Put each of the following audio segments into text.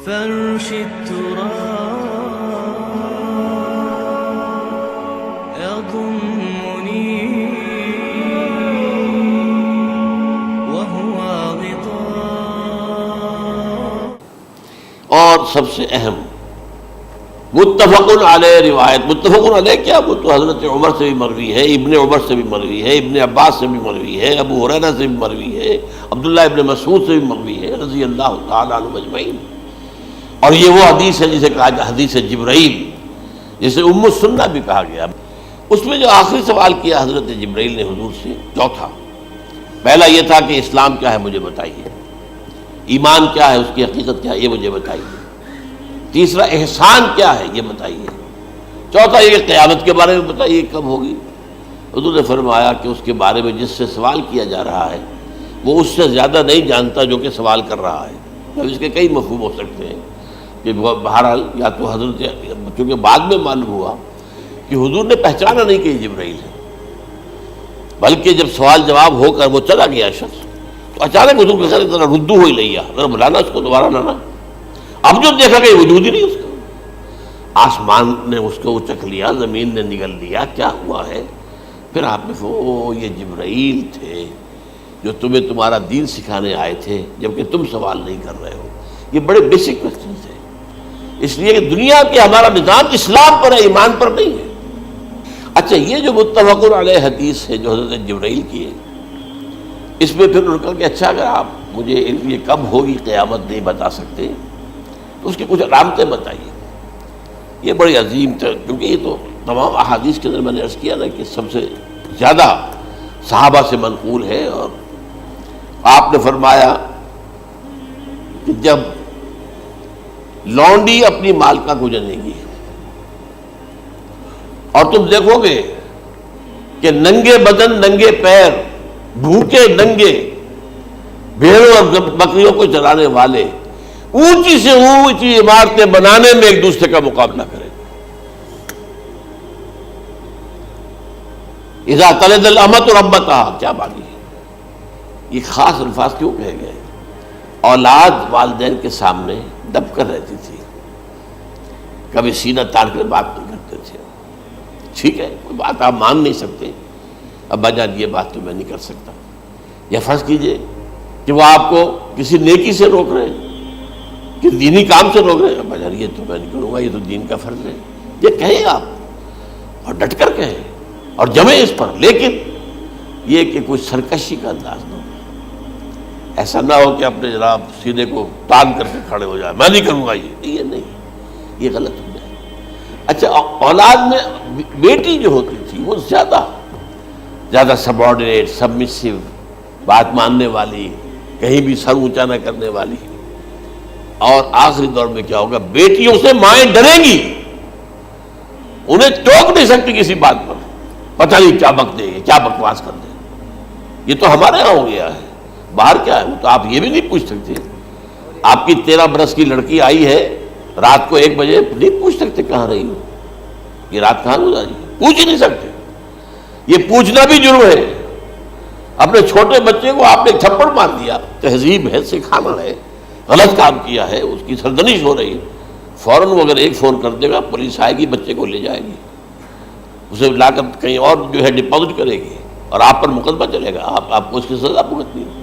فرش التراب يضمني وهو غطاء. اور سب سے اہم متفق علیہ روایت. متفق علیہ کیا؟ وہ تو حضرت عمر سے بھی مروی ہے، ابن عمر سے بھی مروی ہے، ابن عباس سے بھی مروی ہے، ابو ہریرہ سے بھی مروی ہے، عبداللہ ابن مسعود سے بھی مروی ہے رضی اللہ تعالیٰ عنہ اجمعین. اور یہ وہ حدیث ہے جسے کہا جائے حدیث جبرائیل، جسے ام السنہ بھی کہا گیا. اس میں جو آخری سوال کیا حضرت جبرائیل نے حضور سے، چوتھا، پہلا یہ تھا کہ اسلام کیا ہے مجھے بتائیے، ایمان کیا ہے، اس کی حقیقت کیا ہے یہ مجھے بتائیے، تیسرا احسان کیا ہے یہ بتائیے، چوتھا یہ کہ قیامت کے بارے میں بتائیے کب ہوگی. حضور نے فرمایا کہ اس کے بارے میں جس سے سوال کیا جا رہا ہے وہ اس سے زیادہ نہیں جانتا جو کہ سوال کر رہا ہے. اب اس کے کئی مفہوم ہو سکتے ہیں کہ بہرحال یا تو حضرت، چونکہ بعد میں معلوم ہوا کہ حضور نے پہچانا نہیں کہ یہ جبرائیل ہے، بلکہ جب سوال جواب ہو کر وہ چلا گیا شخص تو اچانک حضور کے ساتھ ذرا ردو ہو ہی لیا، ذرا بلانا اس کو دوبارہ لانا. اب جو دیکھا کہ وجود ہی نہیں اس کا، آسمان نے اس کو اچک لیا، زمین نے نگل لیا، کیا ہوا ہے؟ پھر آپ نے یہ جبرائیل تھے جو تمہیں تمہارا دین سکھانے آئے تھے جبکہ تم سوال نہیں کر رہے ہو. یہ بڑے بیسک کوسچنز ہیں، اس لیے کہ دنیا کے ہمارا نظام اسلام پر ہے، ایمان پر نہیں ہے. اچھا، یہ جو متفق علیہ حدیث ہے جو حضرت جبرائیل کی ہے، اس میں پھر انہوں نے کہا کہ اچھا اگر آپ مجھے یہ کب ہوگی قیامت نہیں بتا سکتے تو اس کی کچھ علامتیں بتائیے. یہ بڑی عظیم تھا، کیونکہ یہ تو تمام احادیث کے اندر میں نے عرض کیا نا کہ سب سے زیادہ صحابہ سے منقول ہے. اور آپ نے فرمایا کہ جب لونڈی اپنی مالکہ کو جنے گی اور تم دیکھو گے کہ ننگے بدن ننگے پیر بھوکے ننگے بھیڑوں اور بکریوں کو چرانے والے اونچی سے اونچی عمارتیں بنانے میں ایک دوسرے کا مقابلہ کریں. اذا تلد الامۃ ربتہا، کیا بات ہے؟ یہ خاص الفاظ کیوں کہے گئے؟ اولاد والدین کے سامنے دب کر رہتی تھی، کبھی سینہ تاڑ کر بات نہیں کرتے تھے. ٹھیک ہے، کوئی بات آپ مان نہیں سکتے، ابا جان یہ بات تو میں نہیں کر سکتا. یا فرض کیجئے کہ وہ آپ کو کسی نیکی سے روک رہے ہیں، کہ دینی کام سے روک رہے ہیں، ابا جان یہ تو میں نہیں کروں گا، یہ تو دین کا فرض ہے. یہ کہیں آپ، اور ڈٹ کر کہیں اور جمیں اس پر، لیکن یہ کہ کوئی سرکشی کا انداز نہ ہو. ایسا نہ ہو کہ اپنے جناب سینے کو تان کر کے کھڑے ہو جائے، میں نہیں کروں گا، یہ نہیں، یہ غلط ہو جائے. اچھا، اولاد میں بیٹی جو ہوتی تھی وہ زیادہ سبارڈینیٹ، سبمسیو، بات ماننے والی، کہیں بھی سر اونچا نہ کرنے والی. اور آخری دور میں کیا ہوگا؟ بیٹیوں سے مائیں ڈریں گی، انہیں ٹوک نہیں سکتی کسی بات پر، پتہ نہیں کیا بک دے، کیا بکواس کر دے. یہ تو ہمارے یہاں ہو گیا ہے، باہر کیا ہے وہ تو آپ یہ بھی نہیں پوچھ سکتے. آپ کی 13 برس کی لڑکی آئی ہے رات کو 1 بجے، نہیں پوچھ سکتے کہاں رہی ہو، یہ رات کہاں گزاری، پوچھ ہی نہیں سکتے. یہ پوچھنا بھی جرم ہے. اپنے چھوٹے بچے کو آپ نے تھپڑ مار دیا، تہذیب ہے، سکھانا ہے، غلط کام کیا ہے، اس کی سرزنش ہو رہی ہے، فوراً وہ اگر ایک فون کر دے گا پولیس آئے گی، بچے کو لے جائے گی، اسے لا کر کہیں اور جو ہے ڈپازٹ کرے گی اور آپ پر مقدمہ چلے گا، آپ کو اس کی سزا بھگتنی ہے.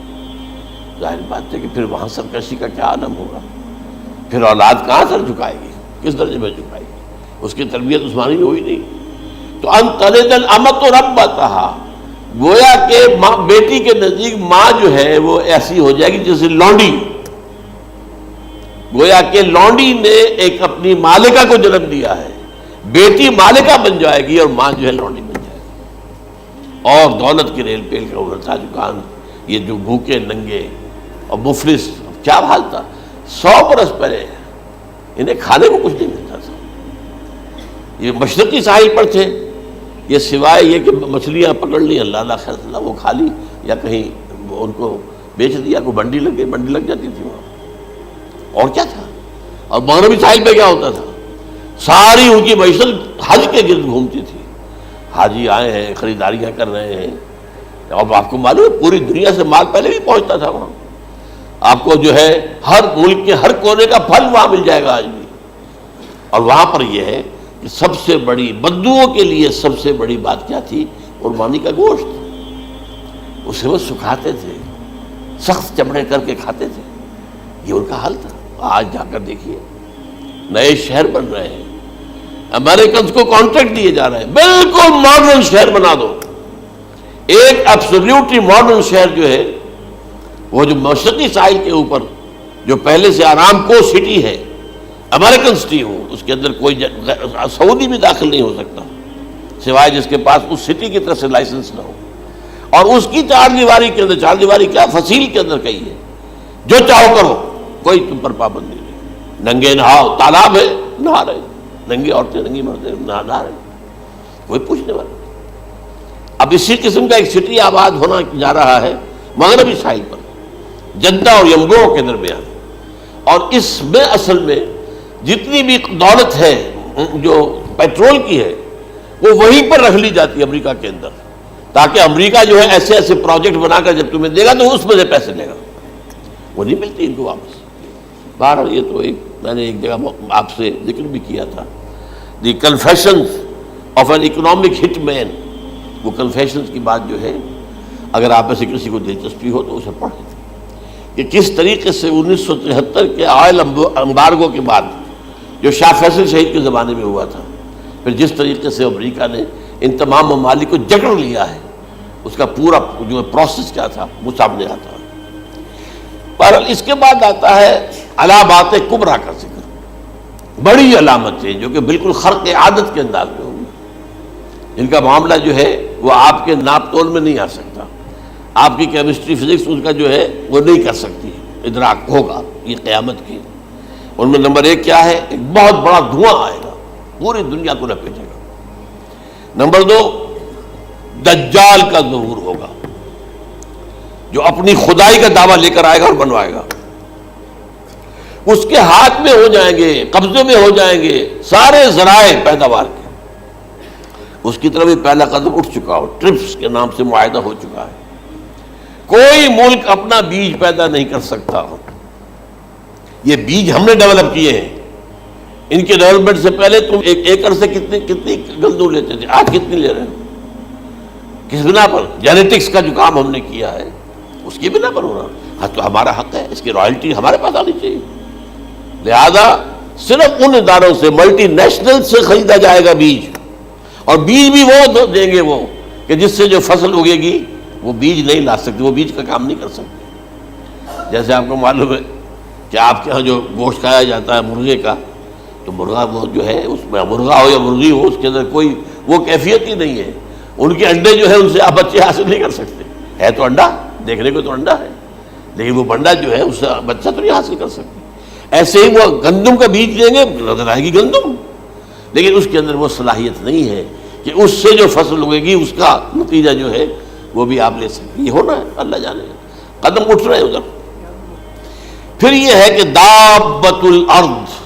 ظاہر بات ہے کہ پھر وہاں سرکشی کا کیا عالم ہوگا. پھر اولاد کہاں سر جھکائے گی، کس درجے میں جھکائے گی؟ اس کی تربیت عثمانی ہوئی نہیں. تو ان تلد الامۃ ربتہا، گویا کہ ماں، بیٹی کے نزدیک ماں جو ہے وہ ایسی ہو جائے گی جیسے لونڈی. گویا کہ لونڈی نے ایک اپنی مالکہ کو جنم دیا ہے، بیٹی مالکہ بن جائے گی اور ماں جو ہے لونڈی بن جائے گی. اور دولت کی ریل پیل کا ابھرتا دکان، یہ جو بھوکے ننگے اور مفلس، کیا حال تھا 100 برس پہلے، انہیں کھانے کو کچھ نہیں ملتا تھا. یہ مشرقی ساحل پر تھے، یہ سوائے یہ کہ مچھلیاں پکڑ لی، اللہ خیر اللہ وہ کھا لی، یا کہیں ان کو بیچ دیا، کوئی منڈی لگ گئی، منڈی لگ جاتی تھی وہاں. اور کیا تھا؟ اور مغربی ساحل پہ کیا ہوتا تھا؟ ساری ان کی معیشت حج کے گرد گھومتی تھی. حاجی آئے ہیں، خریداریاں کر رہے ہیں، اور آپ کو معلوم ہے پوری دنیا سے مال پہلے بھی پہنچتا تھا وہاں. آپ کو جو ہے ہر ملک کے ہر کونے کا پھل وہاں مل جائے گا آج بھی. اور وہاں پر یہ ہے کہ سب سے بڑی بدوؤں کے لیے سب سے بڑی بات کیا تھی؟ قربانی کا گوشت. اسے وہ سکھاتے تھے، سخت چمڑے کر کے کھاتے تھے. یہ ان کا حل تھا. آج جا کر دیکھیے نئے شہر بن رہے ہیں، امریکنز کو کانٹریکٹ دیے جا رہے ہیں، بالکل ماڈرن شہر بنا دو. ایک ایبسلیوٹلی ماڈرن شہر جو ہے وہ جو مشرقی ساحل کے اوپر جو پہلے سے آرام کو سٹی ہے، امریکن سٹی ہو، اس کے اندر کوئی سعودی بھی داخل نہیں ہو سکتا سوائے جس کے پاس اس سٹی کی طرف سے لائسنس نہ ہو. اور اس کی چار دیواری کے اندر، چار دیواری کیا فصیل کے اندر کہی ہے، جو چاہو کرو، کوئی تم پر پابندی نہیں. ننگے نہاؤ، تالاب ہے نہا رہے، ننگی عورتیں ننگی مرد نہا رہے، کوئی پوچھنے والا. اب اسی قسم کا ایک سٹی آباد ہونا جا رہا ہے مغربی ساحل پر، جدہ اور ینبوع کے درمیان. اور اس میں اصل میں جتنی بھی دولت ہے جو پیٹرول کی ہے وہ وہیں پر رکھ لی جاتی ہے امریکہ کے اندر، تاکہ امریکہ جو ہے ایسے ایسے پروجیکٹ بنا کر جب تمہیں دے گا تو اس میں سے پیسے لے گا، وہ نہیں ملتی ان کو واپس. بہرحال یہ تو میں نے ایک جگہ آپ سے ذکر بھی کیا تھا، دی کنفیشنز آف این اکنامک ہٹ مین. وہ کنفیشنز کی بات جو ہے اگر آپ میں سے کسی کو دلچسپی ہو تو اسے پڑھیں کہ کس طریقے سے 1973 کے آئل امبارگو کے بعد جو شاہ فیصل شہید کے زمانے میں ہوا تھا، پھر جس طریقے سے امریکہ نے ان تمام ممالک کو جکڑ لیا ہے، اس کا پورا جو پروسیس کیا تھا وہ سامنے آتا ہے. پر اس کے بعد آتا ہے علامات کبریٰ کا ذکر، بڑی علامتیں جو کہ بالکل خرق عادت کے انداز میں ہوگی، جن کا معاملہ جو ہے وہ آپ کے ناپ تول میں نہیں آ سکتا. آپ کی کیمسٹری فزکس اس کا جو ہے وہ نہیں کر سکتی ادراک ہوگا یہ قیامت کی. ان میں نمبر ایک کیا ہے؟ ایک بہت بڑا دھواں آئے گا، پوری دنیا کو لپیٹے گا. نمبر دو، دجال کا ظہور ہوگا جو اپنی خدائی کا دعویٰ لے کر آئے گا اور بنوائے گا. اس کے ہاتھ میں ہو جائیں گے، قبضے میں ہو جائیں گے سارے ذرائع پیداوار کے. اس کی طرف بھی پہلا قدم اٹھ چکا ہو، ٹرپس کے نام سے معاہدہ ہو چکا ہے. کوئی ملک اپنا بیج پیدا نہیں کر سکتا. یہ بیج ہم نے ڈیولپ کیے ہیں. ان کے ڈیولپمنٹ سے پہلے تم ایک ایکڑ سے کتنی گندم لیتے تھے، آج کتنی لے رہے ہو؟ کس بنا پر؟ جینیٹکس کا جو کام ہم نے کیا ہے اس کی بنا پر ہو رہا. ہاں تو ہمارا حق ہے، اس کی رائلٹی ہمارے پاس آنی چاہیے. لہذا صرف ان اداروں سے، ملٹی نیشنل سے خریدا جائے گا بیج، اور بیج بھی وہ دیں گے وہ کہ جس سے جو فصل اگے گی وہ بیج نہیں لا سکتے، وہ بیج کا کام نہیں کر سکتے. جیسے آپ کو معلوم ہے کہ آپ کے یہاں جو گوشت کھایا جاتا ہے مرغے کا، تو مرغا وہ جو ہے اس میں مرغا ہو یا مرغی ہو اس کے اندر کوئی وہ کیفیت ہی نہیں ہے. ان کے انڈے جو ہے ان سے آپ بچے حاصل نہیں کر سکتے. ہے تو انڈا، دیکھنے کو تو انڈا ہے، لیکن وہ بنڈا جو ہے اس سے بچہ تو نہیں حاصل کر سکتے. ایسے ہی وہ گندم کا بیج دیں گے، نظر آئے گی گندم، لیکن اس کے اندر وہ صلاحیت نہیں ہے کہ اس سے جو فصل اگے گی اس کا نتیجہ جو ہے وہ بھی آپ لے سکتے. یہ ہونا ہے، اللہ جانے گا. قدم اٹھ رہے ہیں ادھر. پھر یہ ہے کہ دابۃ الارض،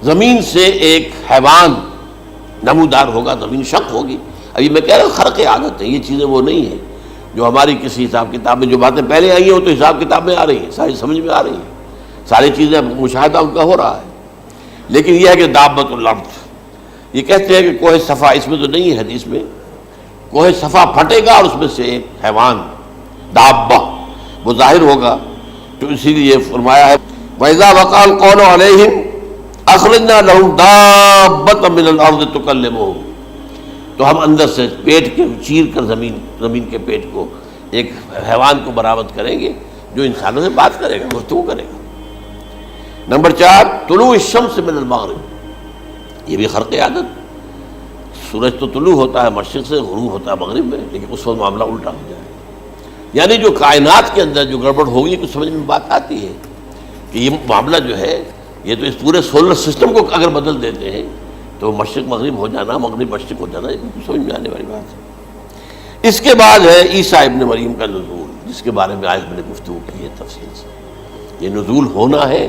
زمین سے ایک حیوان نمودار ہوگا، زمین شق ہوگی. ابھی میں کہہ رہا ہوں خرق عادت ہے، یہ چیزیں وہ نہیں ہیں جو ہماری کسی حساب کتاب میں جو باتیں پہلے آئی ہیں وہ تو حساب کتاب میں آ رہی ہیں، ساری سمجھ میں آ رہی ہیں، ساری چیزیں مشاہدہ ان کا ہو رہا ہے. لیکن یہ ہے کہ دابۃ الارض، یہ کہتے ہیں کہ کوہ صفا، اس میں تو نہیں ہے حدیث میں، کوہ صفا پھٹے گا اور اس میں سے ایک حیوان دابہ وہ ظاہر ہوگا. تو اسی لیے فرمایا ہے وَإِذَا وَقَعَ الْقَوْلُ عَلَيْهِمْ أَخْرَجْنَا لَهُمْ دَابَّةً مِّنَ الْأَرْضِ تُكَلِّمُهُمْ. تو ہم اندر سے پیٹ کے چیر کر زمین کے پیٹ کو ایک حیوان کو برآمد کریں گے جو انسانوں سے بات کرے گا، گفتگو کرے گا. نمبر 4، طلوع الشمس من المغرب، یہ بھی خرق عادت. سورج تو طلوع ہوتا ہے مشرق سے، غروب ہوتا ہے مغرب میں، لیکن اس وقت معاملہ الٹا ہو جائے. یعنی جو کائنات کے اندر جو گڑبڑ ہوگی کچھ سمجھ میں بات آتی ہے کہ یہ معاملہ جو ہے یہ تو اس پورے سولر سسٹم کو اگر بدل دیتے ہیں تو مشرق مغرب ہو جانا، مغرب مشرق ہو جانا، یہ سمجھ میں آنے والی بات ہے. اس کے بعد ہے عیسیٰ ابن مریم کا نزول، جس کے بارے میں آج میں نے گفتگو کی ہے تفصیل سے. یہ نزول ہونا ہے،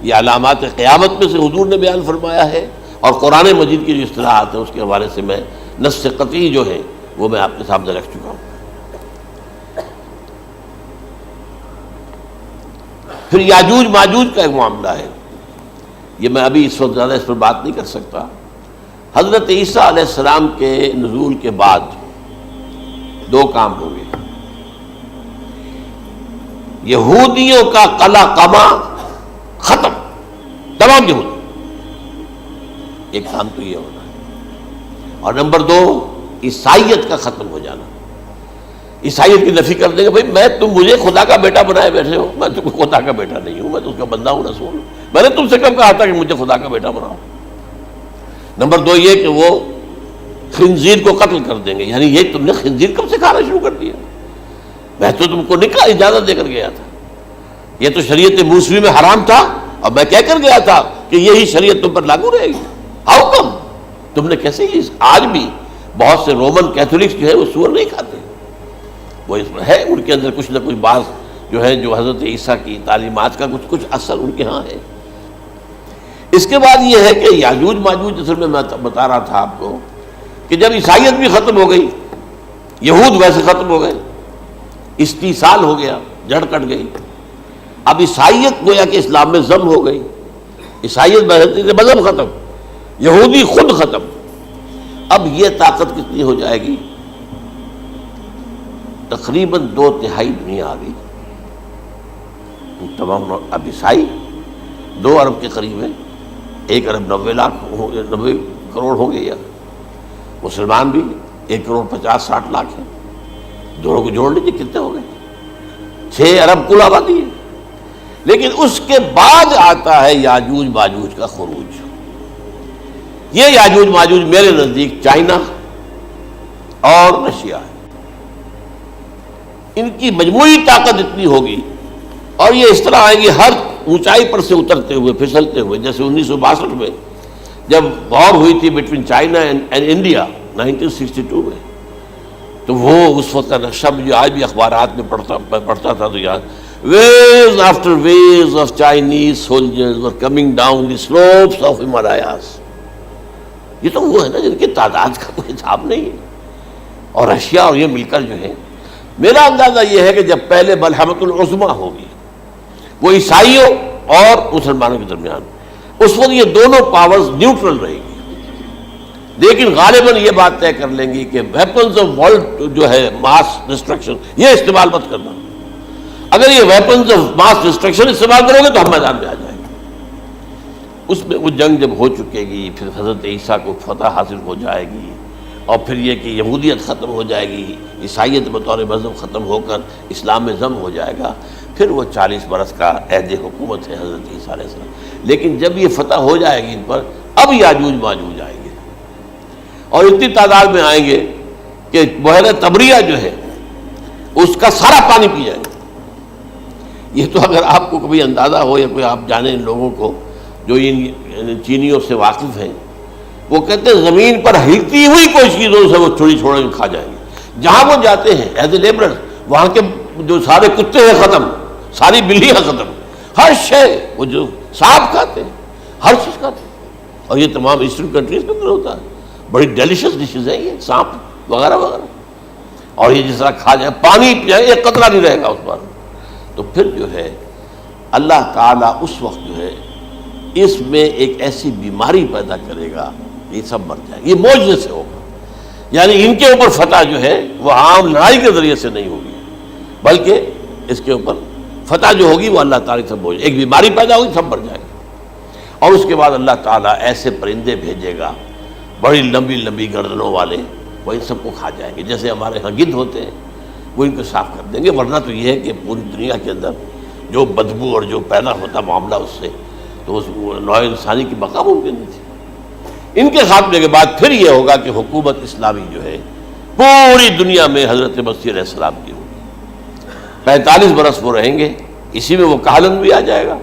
یہ علامات قیامت میں سے حضور نے بیان فرمایا ہے، اور قرآن مجید کی جو اصطلاحات ہیں اس کے حوالے سے میں نص قطعی جو ہے وہ میں آپ کے سامنے رکھ چکا ہوں. پھر یاجوج ماجوج کا ایک معاملہ ہے، یہ میں ابھی اس وقت زیادہ اس پر بات نہیں کر سکتا۔ حضرت عیسیٰ علیہ السلام کے نزول کے بعد دو کام ہوں گے، یہودیوں کا قلع قمع ختم، تمام یہودی، ایک کام تو یہ ہونا ہے، اور نمبر دو عیسائیت کا ختم ہو جانا۔ عیسائیت کی نفی کر دیں گے، بھائی تم مجھے خدا کا بیٹا بنائے بیٹھے ہو، میں تم خدا کا بیٹا نہیں ہوں، میں تو اس کا بندہ ہوں، رسول ہوں، میں نے تم سے کب کہا تھا کہ مجھے خدا کا بیٹا بناؤ۔ نمبر دو یہ کہ وہ خنزیر کو قتل کر دیں گے، یعنی یہ تم نے خنزیر کب سے کھانا شروع کر دیا؟ میں تو تم کو نکاح اجازت دے کر گیا تھا، یہ تو شریعت موسوی میں حرام تھا، اور میں کہہ کر گیا تھا کہ یہی شریعت تم پر لاگو رہے گی، ہاؤ کم تم نے کیسے یہ؟ آج بھی بہت سے رومن کیتھولکس جو ہے وہ سور نہیں کھاتے، وہ اس میں ہے ان کے اندر کچھ نہ کچھ بعض جو ہے جو حضرت عیسیٰ کی تعلیمات کا کچھ اثر ان کے ہاں ہے۔ اس کے بعد یہ ہے کہ یاجوج ماجوج، اصل میں بتا رہا تھا آپ کو کہ جب عیسائیت بھی ختم ہو گئی، یہود ویسے ختم ہو گئے، استیصال ہو گیا، جڑ کٹ گئی، اب عیسائیت گویا کہ اسلام میں ضم ہو گئی، عیسائیت مذہب ختم، یہودی خود ختم، اب یہ طاقت کتنی ہو جائے گی؟ تقریباً 2/3 دنیا آ گئی، تمام اب عیسائی 2 ارب کے قریب ہے، 1 ارب 90 کروڑ ہوں گے، یا مسلمان بھی 1 کروڑ 50-60 لاکھ ہیں، دونوں کو جوڑ لیجیے کتنے ہو گئے؟ 6 ارب کل آبادی ہے۔ لیکن اس کے بعد آتا ہے یاجوج ماجوج کا خروج۔ یہ یاجوج ماجوج میرے نزدیک چائنا اور رشیا ہے، ان کی مجموعی طاقت اتنی ہوگی، اور یہ اس طرح آئے گی ہر اونچائی پر سے اترتے ہوئے، پھسلتے ہوئے، جیسے 1962 میں جب وار ہوئی تھی بٹوین چائنا اینڈ انڈیا 1962 میں، تو وہ اس وقت کا نقشہ جو آج بھی اخبارات میں پڑھتا تھا تو یاد، waves after waves of Chinese soldiers were coming down the slopes of Himalayas۔ یہ تو وہ ہے نا جن کی تعداد کا کوئی حساب نہیں ہے، اور رشیا اور یہ مل کر جو ہے، میرا اندازہ یہ ہے کہ جب پہلے ملحمۃ العظمیٰ ہوگی وہ عیسائیوں اور مسلمانوں کے درمیان، اس وقت یہ دونوں پاورز نیوٹرل رہے گی، لیکن غالباً یہ بات طے کر لیں گی کہ ویپنز آف ورلڈ جو ہے ماس ڈسٹرکشن، یہ استعمال مت کرنا، اگر یہ ویپنز آف ماس ڈسٹرکشن استعمال کرو گے تو ہم میدان میں آ جائیں گے۔ اس میں وہ جنگ جب ہو چکے گی، پھر حضرت عیسیٰ کو فتح حاصل ہو جائے گی، اور پھر یہ کہ یہودیت ختم ہو جائے گی، عیسائیت بطور مذہب ختم ہو کر اسلام میں ضم ہو جائے گا، پھر وہ 40 برس کا عہد حکومت ہے حضرت عیسیٰ علیہ السلام۔ لیکن جب یہ فتح ہو جائے گی ان پر، اب یاجوج ماجوج آئیں گے، اور اتنی تعداد میں آئیں گے کہ بحیرہ طبریہ جو ہے اس کا سارا پانی پی جائے گا۔ یہ تو اگر آپ کو کبھی اندازہ ہو یا کوئی آپ جانیں ان لوگوں کو جو ان چینیوں سے واقف ہیں، وہ کہتے ہیں زمین پر ہلتی ہوئی کوئی چیزوں سے وہ چھوڑی چھوڑ کے کھا جائیں گے، جہاں وہ جاتے ہیں ایز اے لیبرر، وہاں کے جو سارے کتے ہیں ختم، ساری بلیاں ختم، ہر شے، وہ جو سانپ کھاتے ہیں، ہر چیز کھاتے ہیں، اور یہ تمام ایسٹرن کنٹریز کے اندر ہوتا ہے، بڑی ڈیلیشس ڈشز ہیں یہ سانپ وغیرہ وغیرہ، اور یہ جس طرح کھا جائے، پانی پئے ایک قطرہ نہیں رہے گا اس پر۔ تو پھر جو ہے اللہ تعالیٰ اس وقت جو ہے اس میں ایک ایسی بیماری پیدا کرے گا، یہ سب مر جائے گا، یہ معجزے سے ہوگا، یعنی ان کے اوپر فتح جو ہے وہ عام لڑائی کے ذریعے سے نہیں ہوگی، بلکہ اس کے اوپر فتح جو ہوگی وہ اللہ تعالیٰ سے بوجھ، ایک بیماری پیدا ہوگی، سب مر جائے گا، اور اس کے بعد اللہ تعالیٰ ایسے پرندے بھیجے گا بڑی لمبی لمبی گردنوں والے، وہ ان سب کو کھا جائیں گے، جیسے ہمارے ہاں گدھ ہوتے ہیں، وہ ان کو صاف کر دیں گے۔ ورنہ تو یہ ہے کہ پوری دنیا کے اندر جو بدبو اور جو پیدا ہوتا معاملہ اس سے، تو اس نوع انسانی کی بقا ممکن نہیں تھی۔ ان کے خاتمے کے بعد پھر یہ ہوگا کہ حکومت اسلامی جو ہے پوری دنیا میں حضرت مسیح علیہ السلام کی ہوگی، 45 برس وہ رہیں گے، اسی میں وہ کہلن بھی آ جائے گا،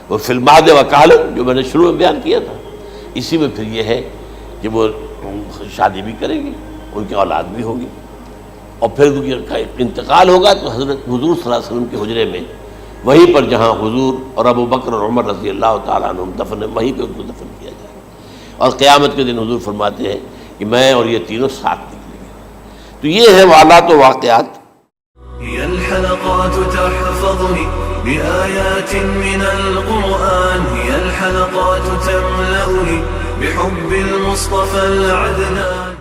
وہ فی المہد و کہلن جو میں نے شروع میں بیان کیا تھا، اسی میں پھر یہ ہے کہ وہ شادی بھی کریں گے، ان کی اولاد بھی ہوگی، اور پھر ان کا انتقال ہوگا تو حضرت حضور صلی اللہ علیہ وسلم کے حجرے میں، وہیں پر جہاں حضور اور ابو بکر اور عمر رضی اللہ تعالیٰ عنہم دفن، وہیں پہ ان کو دفن کیا جائے گا، اور قیامت کے دن حضور فرماتے ہیں کہ میں اور یہ تینوں ساتھ نکلیں گے۔ تو یہ ہے حالات و واقعات۔ هي الحلقات تحفظني بآيات من القرآن هي الحلقات تملأني بحب المصطفى العدنان.